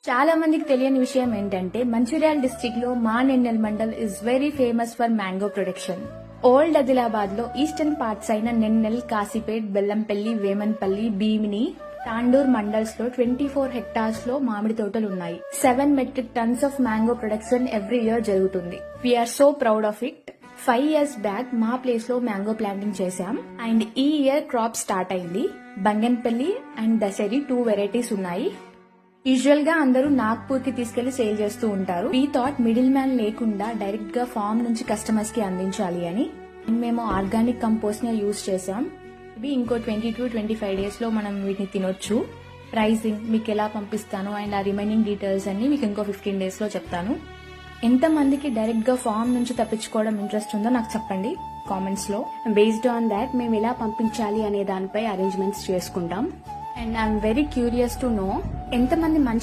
చాలా మందికి తెలియని విషయం ఏంటంటే మంచిర్యాల డిస్ట్రిక్ట్ లో మా Nennel mandal is very famous for mango production. Old Adilabad లో ఈస్టర్న్ పార్ట్స్ అయిన నెన్నెల్, కాసిపేట్, బెల్లంపల్లి, వేమన్పల్లి, భీమిని, తాండూర్ మండల్స్ లో 24 హెక్టార్స్ లో మామిడి తోటలు ఉన్నాయి. 7 metric tons of mango production every year జరుగుతుంది. We're so proud of it. 5 years back మా ప్లేస్ లో మ్యాంగో ప్లాంటింగ్ చేశాం అండ్ ఈ ఇయర్ క్రాప్ స్టార్ట్ అయింది. బంగన్పల్లి అండ్ దశరి 2 వెరైటీస్ ఉన్నాయి. యూజువల్ గా అందరూ నాగ్పూర్ కి తీసుకెళ్లి సేల్ చేస్తూ ఉంటారు. వీ థాట్ మిడిల్ మ్యాన్ లేకుండా డైరెక్ట్ గా ఫార్మ్ నుంచి కస్టమర్స్ కి అందించాలి అని మేము ఆర్గానిక్ కంపోస్ట్ ని యూజ్ చేసాం. ఇవి ఇంకో 20-25 డేస్ లో మనం వీటిని తినొచ్చు. ప్రైసింగ్ మీకు ఎలా పంపిస్తాను అండ్ ఆ రిమైనింగ్ డీటెయిల్స్ అన్ని మీకు ఇంకో 15 డేస్ లో చెప్తాను. ఎంత మందికి డైరెక్ట్ గా ఫార్మ్ నుంచి తప్పించుకోవడం ఇంట్రెస్ట్ ఉందో నాకు చెప్పండి కామెంట్స్ లో. బేస్డ్ ఆన్ దాట్ మేము ఎలా పంపించాలి అనే దానిపై అరేంజ్మెంట్స్ చేసుకుంటాం. And I'm very curious to know ఎంతమంది మంచి